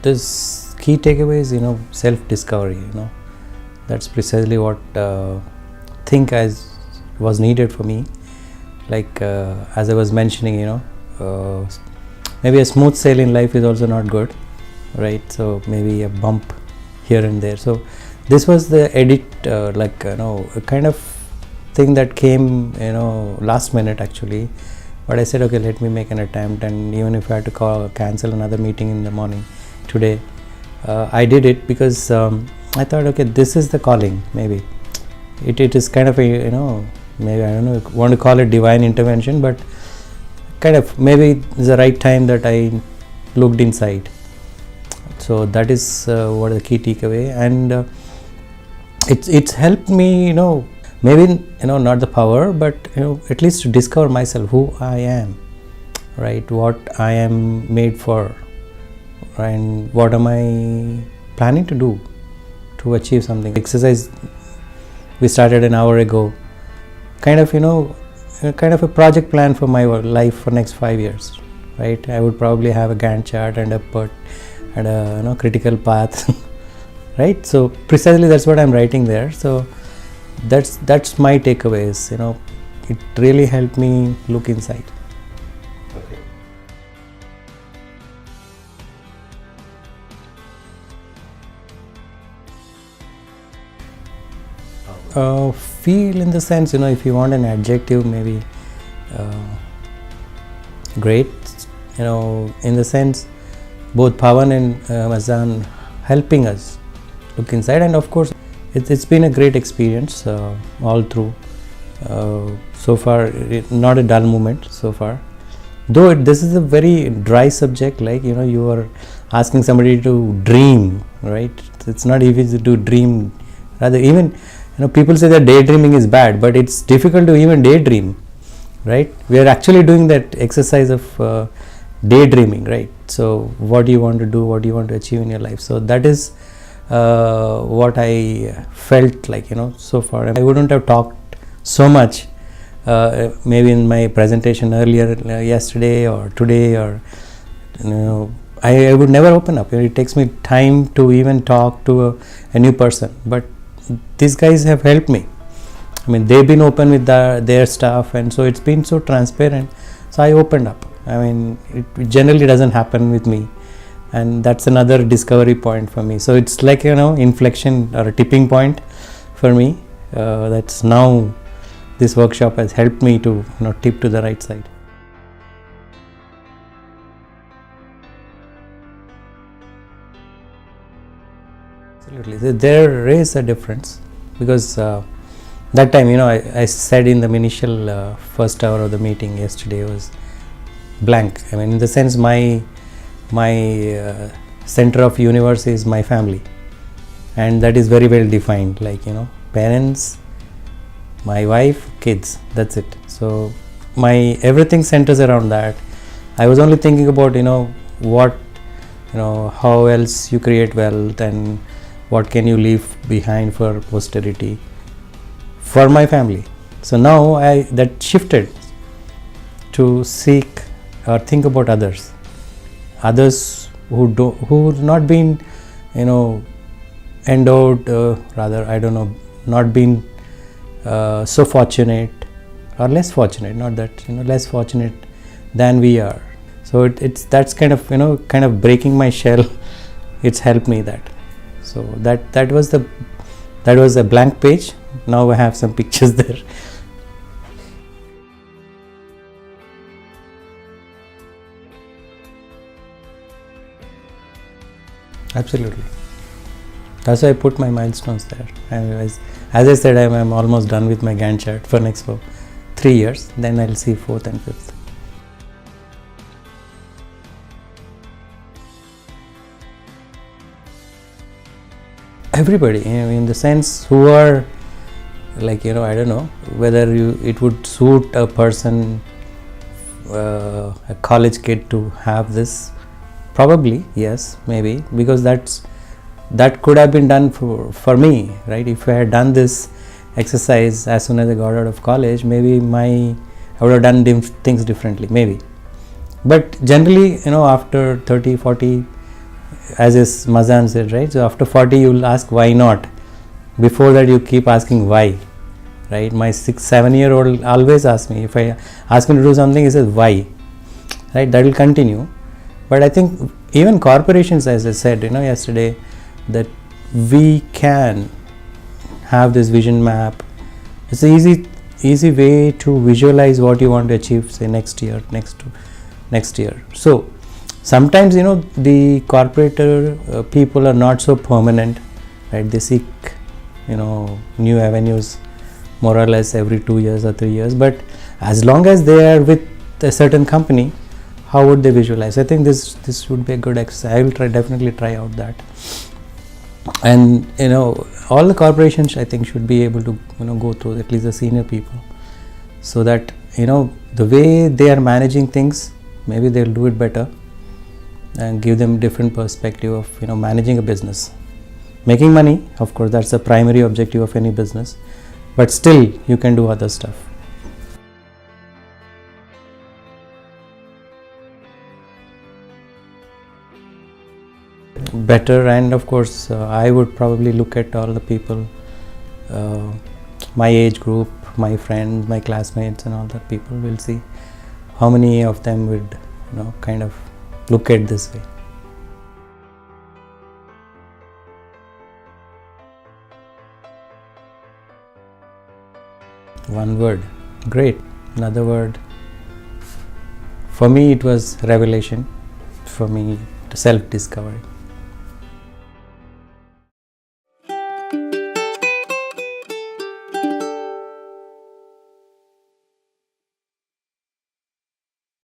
this key takeaway is, self-discovery. That's precisely what think as was needed for me. Like as I was mentioning, maybe a smooth sail in life is also not good, right? So maybe a bump here and there. So this was the edit, a kind of thing that came, last minute actually. But I said, okay, let me make an attempt, and even if I had to cancel another meeting in the morning today, I did it because I thought, okay, this is the calling. Maybe it is kind of a, maybe I don't know, want to call it divine intervention, but kind of maybe it's the right time that I looked inside. So that is what the key takeaway, and it's helped me, maybe not the power, but at least to discover myself, who I am, right? What I am made for, and what am I planning to do to achieve something. Exercise we started an hour ago, kind of kind of a project plan for my life for next 5 years, right? I would probably have a Gantt chart and a critical path, right? So precisely that's what I'm writing there. So that's my takeaways. It really helped me look inside. Feel in the sense, if you want an adjective, maybe great, in the sense both Pawan and Mazan helping us look inside, and of course it's been a great experience all through. So far, not a dull moment so far, though this is a very dry subject, like you are asking somebody to dream, right? It's not easy to dream. Rather, even people say that daydreaming is bad, but it's difficult to even daydream, right? We are actually doing that exercise of daydreaming, right? So what do you want to do, what do you want to achieve in your life? So that is what I felt like, so far. I wouldn't have talked so much maybe in my presentation earlier yesterday or today, or I would never open up. It takes me time to even talk to a new person, but these guys have helped me. I mean, they've been open with their stuff, and so it's been so transparent. So I opened up. I mean, it generally doesn't happen with me, and that's another discovery point for me. So it's like inflection or a tipping point for me. That's now this workshop has helped me to tip to the right side. Absolutely, there is a difference, because that time I said in the initial first hour of the meeting yesterday was blank. I mean, in the sense my center of universe is my family, and that is very well defined, like parents, my wife, kids, that's it. So my everything centers around that. I was only thinking about what how else you create wealth, and what can you leave behind for posterity, for my family. So now that shifted to seek or think about others who not been endowed, rather I don't know, not been so fortunate or less fortunate, not that less fortunate than we are. So that's kind of breaking my shell. It's helped me that. So that was a blank page. Now I have some pictures there. Absolutely. That's why I put my milestones there. As I said, I'm almost done with my Gantt chart for next 3 years. Then I'll see 4th and 5th. Everybody, in the sense, who are like I don't know whether it would suit a person, a college kid to have this. Probably yes, maybe, because that could have been done for me, right? If I had done this exercise as soon as I got out of college, maybe I would have done things differently, maybe. But generally, after 30, 40, as is Mazan said, right? So after 40 you will ask why not. Before that you keep asking why, right? My 6-7-year-old always asks me, if I ask him to do something, he says why, right? That will continue. But I think even corporations, as I said, yesterday, that we can have this vision map. It's an easy way to visualize what you want to achieve, say next year. So sometimes the corporate people are not so permanent, right? They seek new avenues more or less every 2 years or 3 years, but as long as they are with a certain company, how would they visualize? I think this would be a good exercise. I will definitely try out that. And all the corporations, I think, should be able to go through, at least the senior people, so that the way they are managing things, maybe they'll do it better and give them different perspective of managing a business. Making money, of course, that's the primary objective of any business, but still you can do other stuff. Better, and of course I would probably look at all the people, my age group, my friends, my classmates and all that people. Will see how many of them would kind of look at this way. One word, great. Another word, for me it was revelation. For me, self-discovery.